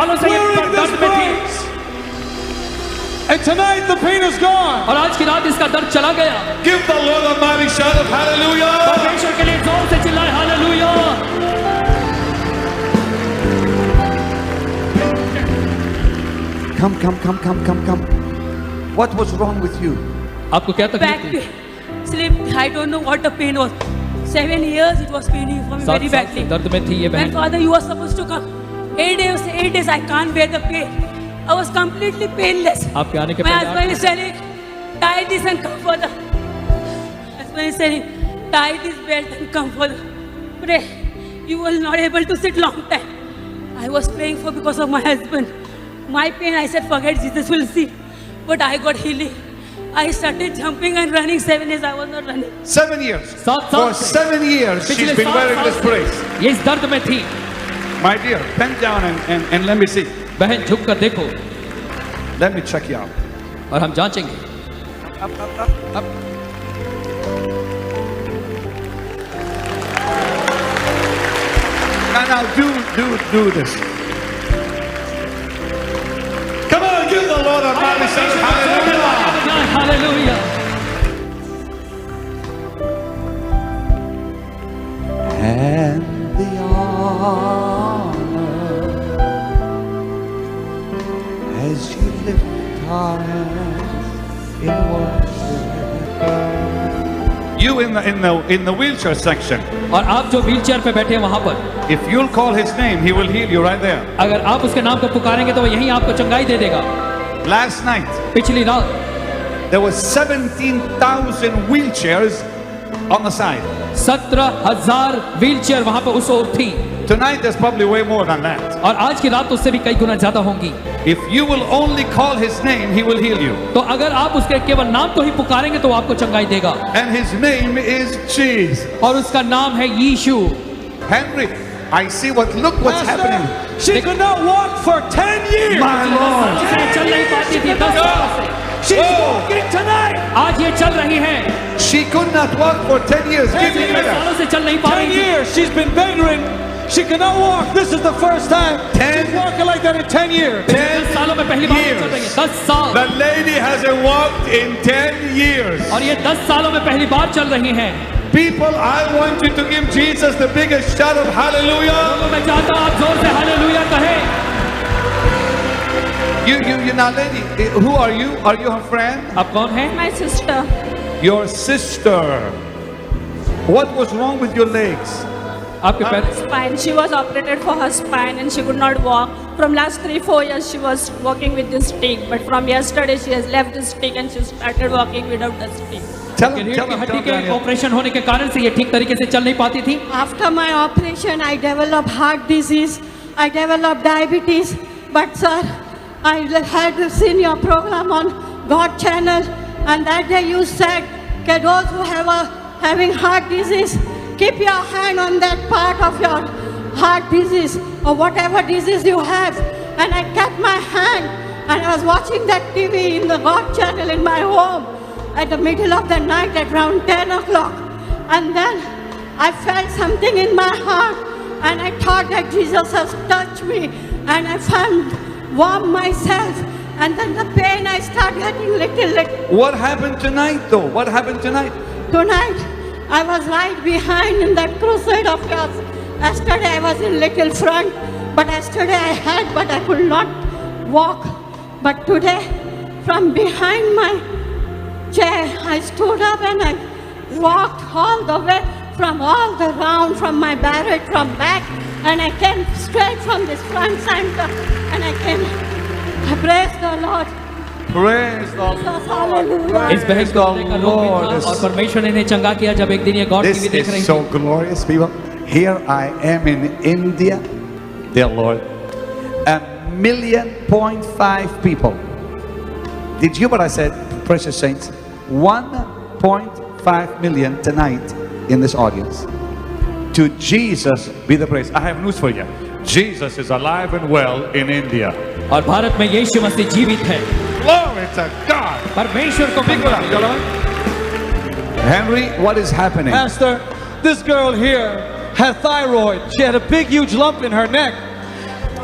सालों से ये wearing this दर्द में थी brace. And tonight the pain is gone. और आज की रात इसका दर्द चला गया। Give the Lord a mighty shout of hallelujah. परमेश्वर के लिए जोर से चिल्लाए hallelujah. Come. What was wrong with you? आपको क्या तकलीफ Back थी? pain, sleep. I don't know what the pain was. 7 years it was paining for me 7 very साल से badly. दर्द में थी ये When बहन। Father, you were supposed to come. 8 days I can't bear the pain. I was completely painless. आपके आने के My पहले husband is telling, tie this and come further. Husband is telling, tie this belt and come further. Pray. You will not able to sit long time. I was praying for because of my husband. My pain, I said, forget, Jesus will see. But I got healing. I started jumping and running. 7 years I was not running. 7 years. 7 साल For से 7 years she's पिछले been 7 wearing साल this से brace. ये इस दर्द में थी। My dear, bend down and let me see. बहन झुक कर देखो Let me check you out. और हम जांचेंगे। Up. Now do this. Come on, give the Lord a mighty shout of hallelujah. Hallelujah. And the honor as you lift our hands in worship. You in the wheelchair section. और आप जो wheelchair पे बैठे हैं वहां पर, If you'll call his name, he will heal you right there. अगर आप उसके नाम को पुकारेंगे तो वो यहीं आपको चंगाई दे देगा। Last night पिछली रात there was 17,000 wheelchairs on the side. 17,000 wheelchair वहां पर उस ओर थी। Tonight there's probably way more than that. और आज की रात उससे भी कई गुना ज्यादा होंगी। If you will only call his name, he will heal you. तो अगर आप उसके केवल नाम को ही पुकारेंगे तो वो आपको चंगाई देगा। And his name is Jesus. और उसका नाम है यीशु। Henry, I see look what's happening. Pastor, she could not walk for 10 years. My Lord. चल नहीं पाती थी 10 साल से। She's walking tonight. आज ये चल रही है। She could not walk for 10 years. Give me 10 that. सालों से चल नहीं पा 10 रही थी। years she's been bedridden. She cannot walk. This is the first time 10 she's walking like that in 10 years. 10 सालों में पहली बार ये चल रही है। 10 साल। The lady hasn't walked in 10 years. और ये 10 सालों में पहली बार चल रही हैं। People, I want you to give Jesus the biggest shout of hallelujah. तो मैं चाहता हूं आप जोर से हालेलुया कहें। You now lady, who are you? Are you her friend? आप कौन हैं? My sister. Your sister. What was wrong with your legs? आपके पैर Spine. She was operated for her spine and she could not walk. From last 3-4 years she was walking with this stick. But from yesterday she has left the stick and she started walking without the stick. Tell रीढ़ him, की tell him, हड्डी tell के him. Operation होने के कारण से ये ठीक तरीके से चल नहीं पाती थी। After my operation, I developed heart disease. I developed diabetes. But sir, I had seen your program on God channel, and that day you said, "Okay, those who having heart disease, keep your hand on that part of your heart disease or whatever disease you have." And I kept my hand, and I was watching that TV in the God channel in my home at the middle of the night at around 10 o'clock. And then I felt something in my heart and I thought that Jesus has touched me and I felt warm myself and then the pain I started getting little. What happened tonight though? What happened tonight? Tonight I was right behind in that crusade of yours. Yesterday I was in little front, but yesterday I had but I could not walk. But today from behind my chair I stood up and I walked all the way from all the round from my barrett from back and I came straight from this front center and I came. I praise the Lord. Praise the Lord. Jesus, hallelujah. इस बहन को देखकर रोग भी था और परमेश्वर ने इन्हें चंगा किया जब एक दिन ये गॉड This टीवी देख रही is थी। so glorious, people. Here I am in India, dear Lord. 1.5 million people. Did you what I said, precious saints? 1.5 million tonight in this audience. To Jesus be the praise. I have news for you. Jesus is alive and well in India. और भारत में यीशु मसीह जीवित है। Glory to God. परमेश्वर को Big one, Henry, what is happening? Pastor, this girl here had thyroid. She had a big, huge lump in her neck.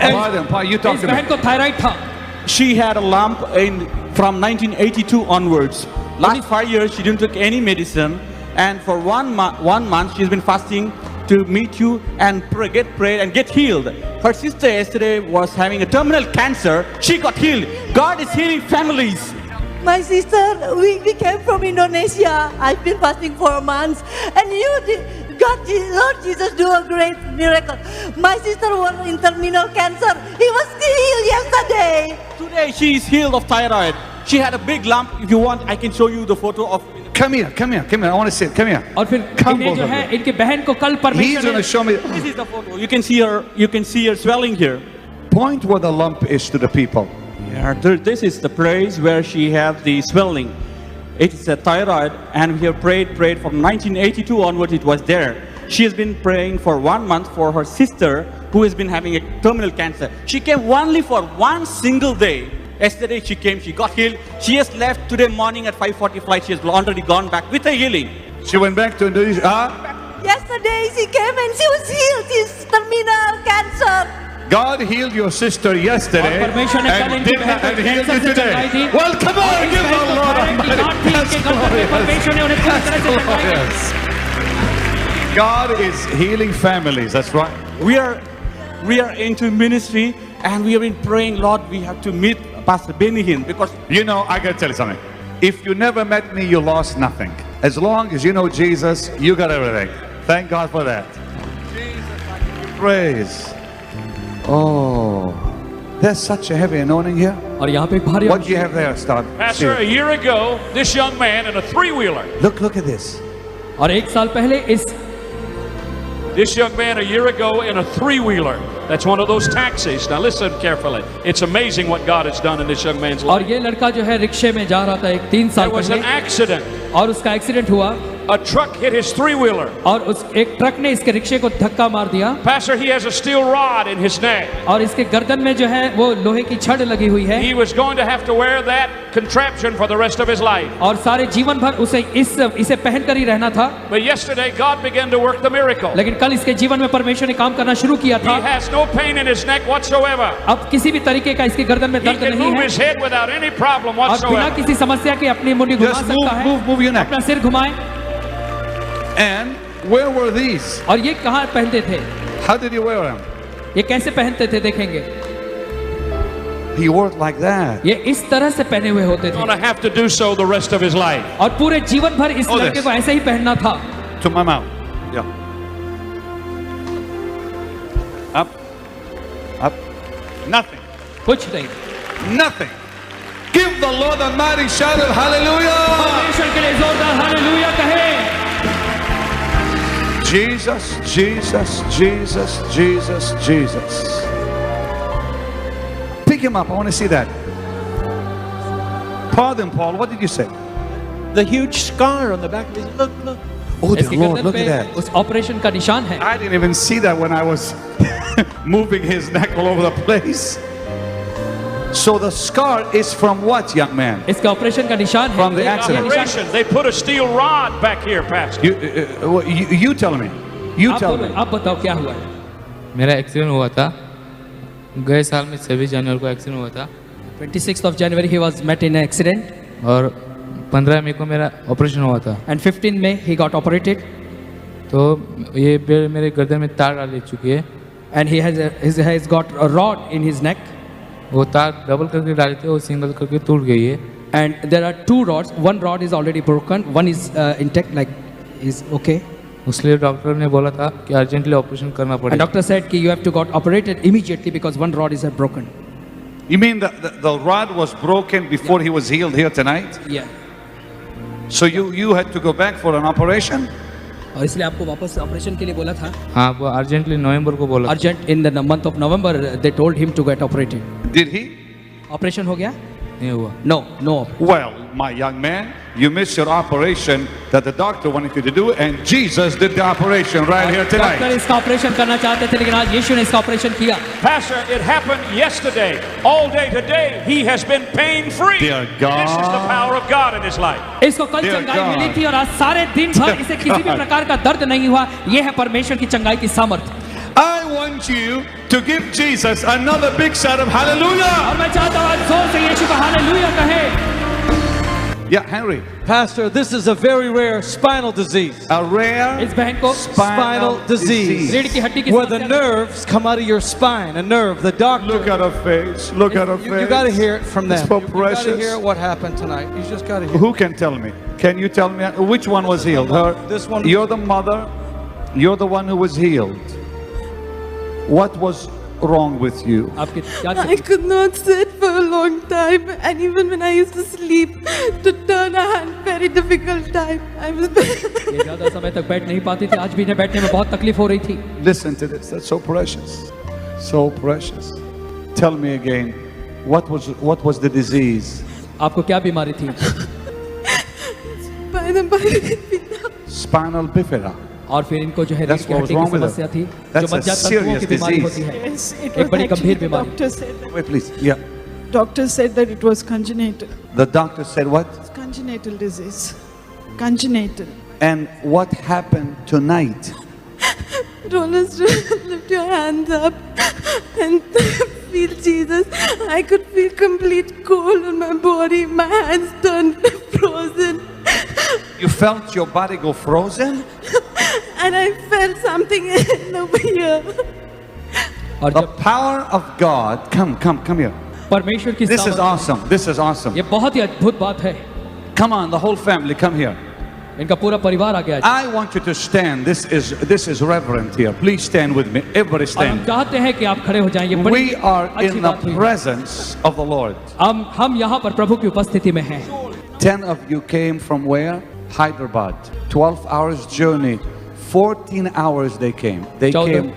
Pardon, you talk इस to me. बहन को thyroid था। She had a lump from 1982 onwards. Last 5 years, she didn't take any medicine, and for 1 month, she's been fasting to meet you and get prayed and get healed. Her sister yesterday was having a terminal cancer. She got healed. God is healing families. My sister, we came from Indonesia. I've been fasting for months, and Lord Jesus, do a great miracle. My sister was in terminal cancer. He was healed yesterday. Today, she is healed of thyroid. She had a big lump. If you want, I can show you the photo of. Come here. I want to see it. Come here. और फिर Come इन्हें जो both of है you. इनके बहन को कल He's going परमेश्वर to ने show me. This is the photo. You can see her. You can see her swelling here. Point where the lump is to the people. Yeah, this is the place where she had the swelling. It is a thyroid, and we have prayed from 1982 onwards. It was there. She has been praying for 1 month for her sister who has been having a terminal cancer. She came only for 1 single day. Yesterday she came, she got healed. She has left today morning at 5:40 flight. She has already gone back with a healing. She went back to Indonesia. Yesterday she came and she was healed. She's terminal cancer. God healed your sister yesterday और परमेश्वर ने कल and इनकी did बहन not को and healed cancer you से चंगाई दी। today. Well, come और on, इस give बहन the को Lord a थायराइड की mighty गांठ थी, इनके गर्दन में परमेश्वर ने उन्हें पूरी तरह से चंगाई दी। yes. God is healing families. That's right. We are into ministry, and we have been praying, Lord, we have to meet Pastor Benny Hinn, because You know, I gotta tell you something. If you never met me, you lost nothing. As long as you know Jesus, you got everything. Thank God for that. Praise. Oh, there's such a heavy anointing here. और यहाँ पे एक भारी What do you have there, Star? Pastor, a year ago, this young man in a three-wheeler. Look at this. और एक साल पहले इस This young man a year ago in a three-wheeler. That's one of those taxis. Now listen carefully. It's amazing what God has done in this young man's और life. ये लड़का जो है रिक्शे में जा रहा था एक 3 साल There was an पहले accident. और उसका एक्सीडेंट हुआ A truck hit his three-wheeler. और उस एक ट्रक ने इसके रिक्शे को धक्का मार दिया Pastor, he has a steel rod in his neck. और इसके गर्दन में जो है वो लोहे की छड़ लगी हुई है He was going to have to wear that contraption for the rest of his life. और सारे जीवन भर उसे इसे पहनकर ही रहना था। But yesterday, God began to work the miracle. लेकिन कल इसके जीवन में परमेश्वर ने काम करना शुरू किया He था। has no pain in his neck whatsoever. अब किसी भी तरीके का इसके गर्दन में He दर्द can नहीं move है his head without any problem और बिना whatsoever. किसी समस्या के अपनी मुंडी घुमा Just सकता है, move your neck. अपना सिर घुमाए। And where were these? और ये कहाँ पहनते थे, How did you wear them? ये कैसे पहनते थे देखेंगे। He wore it like that. ये इस तरह से पहने हुए होते थे Going to have to do so the rest of his life. और पूरे जीवन भर इस Oh, लड़के this. को ऐसे ही पहनना था। To my mouth. Yeah. Up. Nothing. कुछ नहीं। Nothing. Give the Lord a mighty shout of hallelujah. परमेश्वर के लिए जोरदार हालेलुया कहे। Jesus, Jesus, Jesus, Jesus, Jesus. Pick him up. I want to see that. Pardon, Paul. What did you say? The huge scar on the back of his look. Oh, dear इसके Lord, गर्दन look at पे that. उस operation का निशान है। I didn't even see that when I was moving his neck all over the place. So the scar is from what, young man? इसका operation का निशान है। From the ये accident. निशान- Operation. They put a steel rod back here, Pastor. You tell me. You आप tell बोलो, me. आप बताओ क्या हुआ है। मेरा एक्सीडेंट हुआ था गए साल में 26 जनवरी को एक्सीडेंट हुआ था 26th of January he was met in an accident और 15 मई को मेरा ऑपरेशन हुआ था। and 15 May he got operated तो ये बेल मेरे गर्दन में तार डाल चुकी है। and he has got a rod in his neck वो तार डबल करके डाले थे, वो सिंगल करके टूट गई है। and there are 2 rods. One rod is already broken, one is intact, like is okay. इसलिए डॉक्टर ने बोला था कि अर्जेंटली ऑपरेशन करना And पड़ेगा। doctor said कि you have to got operated immediately because one rod is broken. You mean the rod was broken before he was healed here tonight? Yeah. So you had to go back for an operation? और इसलिए आपको वापस operation के लिए बोला था। हाँ, वो अर्जेंटली नवंबर को बोला। Urgent in the month of November they told him to get operated. Did he? Operation हो गया? नहीं हुआ। No. Well, my young man, you missed your operation that the doctor wanted you to do, and Jesus did the operation right here doctor tonight. इसका operation करना चाहते थे लेकिन आज यीशु ने इसका ऑपरेशन किया। Pastor, it happened yesterday. All day today, he has been pain-free. Dear God. This is the power of God in his life. इसको कल Dear चंगाई God. मिली थी और आज सारे दिन भर इसे किसी भी God. प्रकार का दर्द नहीं हुआ। यह है परमेश्वर की चंगाई की सामर्थ्य। I want want you to give Jesus another big shout of hallelujah. और मैं चाहता हूँ आज जोर से यीशु का हालेलुया कहे। Yeah, Henry. Pastor, this is a very rare spinal disease. A rare इस बहन को Spinal disease. रीढ़ की हड्डी की Where the समस्या है। nerves come out of your spine. A nerve. The doctor. Look at her face. Look at her face. You got to hear it from them. It's so You got to precious. hear what happened tonight. You just got to hear. Who can tell me? Can you tell me which one was healed? Her. This one. You're the mother. You're the one who was healed. What was wrong with you? आपकी क्या I could not sit for a long time, and even when I used to sleep, to turn a hand, very difficult time. I was. ये ज्यादा समय तक बैठ नहीं पाती थी, आज भी इन्हें बैठने में बहुत तकलीफ हो रही थी। Listen to this. That's so precious. So precious. Tell me again. What was the disease? आपको क्या बीमारी थी? Spinal bifida. और फिर इनको जो है रीढ़ That's की what was हड्डी की wrong with समस्या her. थी, जो That's a मज्जातंतुओं की serious बीमारी disease. होती है। Yes, it एक was बड़ी actually गंभीर the बीमारी। doctor said that. Wait, please. Yeah. Doctor said that it was congenital. The doctor said what? Congenital disease. Congenital. And what happened tonight? Rollers, lift your hands up and feel Jesus. I could feel complete cold on my body. My hands turned frozen. You felt your body go frozen? And I felt something over here. और The जब power of God. Come here. परमेश्वर की This is सामर्थ- awesome. This is awesome. ये बहुत ही अद्भुत बात है। Come on, the whole family, come here. इनका पूरा परिवार आ गया। I want you to stand. This is reverent here. Please stand with me. Everybody और हम stand. चाहते हैं कि आप खड़े हो जाएं। ये बड़ी We are अच्छी in the बात हुई। presence of the Lord. हम यहाँ पर प्रभु की उपस्थिति में हैं। 10 of you came from where? Hyderabad. 12 hours journey. 14 hours they came. They 14 came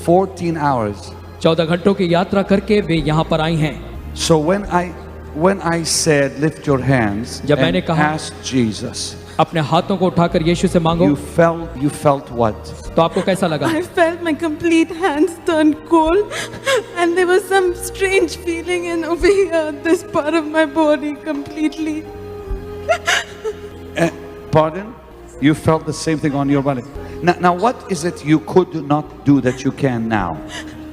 14 hours. 14 घंटों की यात्रा करके वे यहाँ पर आई हैं। So when I said lift your hands जब मैंने and कहा- ask Jesus, अपने हाथों को उठाकर यीशु से मांगो। you felt what? तो आपको कैसा लगा? I felt my complete hands turn cold, and there was some strange feeling in over here, this part of my body completely. Pardon? You felt the same thing on your body. Now what is it you could not do that you can now?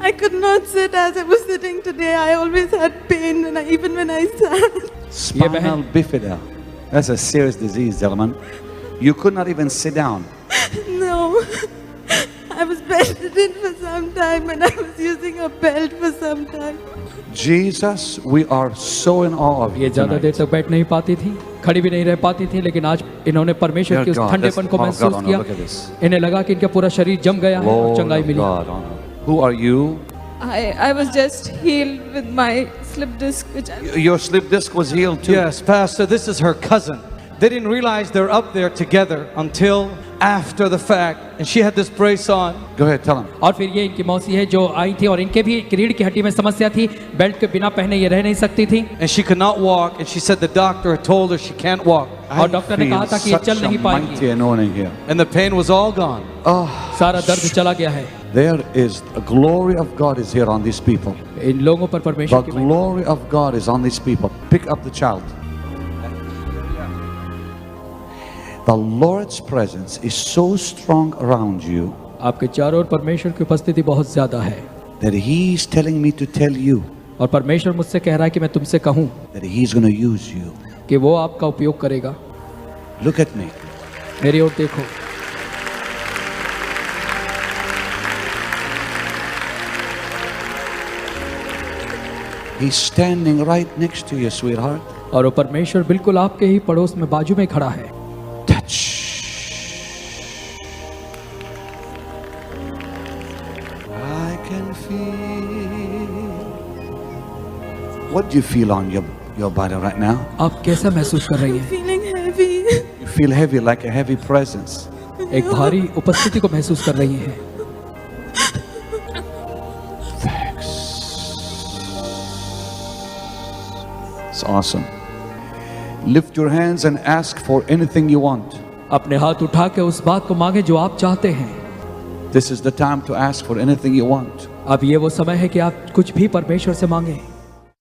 I could not sit as I was sitting today. I always had pain, and even when I sat. Spinal bifida. That's a serious disease, gentlemen. You could not even sit down. No. I was bedridden for some time, and I was using a belt for some time. Jesus, we are so in awe of ये you ज्यादा देर tonight. तक बैठ नहीं पाती थी, खड़ी भी नहीं रह पाती थी, लेकिन आज इन्होंने परमेश्वर के उस Dear God, ठंडेपन को that's- oh महसूस God, किया। look at this. इन्हें लगा कि इनका पूरा शरीर जम गया है और Lord चंगाई of milli. God, honor. Who are you? I was just healed with my slip disc, which Your slip disc was healed too. Yes, Pastor, this is her cousin. They didn't realize they're up there together until after the fact. And she had this brace on. Go ahead, tell him. और फिर ये इनकी मौसी है जो आई थी और इनके भी रीढ़ की हड्डी में समस्या थी, बेल्ट के बिना पहने ये रह नहीं सकती थी And she could not walk. And she said the doctor had told her she can't walk. और डॉक्टर ने कहा था कि ये Such चल a नहीं mighty पाएंगी। anointing here. And the pain was all gone. Oh, सारा दर्द चला गया है। there is the glory of God is here on these people. इन लोगों पर The परमेश्वर की महिमा। glory of God is on these people. Pick up the child. The Lord's presence is so strong around you आपके चारों ओर परमेश्वर की उपस्थिति बहुत ज्यादा है that He is telling me to tell you और परमेश्वर मुझसे कह रहा है कि मैं तुमसे कहूँ that He's going to use you. कि वो आपका उपयोग करेगा। Look at me. मेरी ओर देखो। He's standing right next to you, sweetheart. और वो परमेश्वर बिल्कुल आपके ही पड़ोस में बाजू में खड़ा है। Touch. I can feel. What do you feel on your body right now? आप कैसा महसूस कर रही हैं? feeling heavy. You feel heavy, like a heavy presence. एक भारी उपस्थिति को महसूस कर रही हैं। Thanks. It's awesome. Lift your hands and ask for anything you want. अपने हाथ उठा के उस बात को मांगे जो आप चाहते हैं। This is the time to ask for anything you want. अब ये वो समय है कि आप कुछ भी परमेश्वर से मांगे।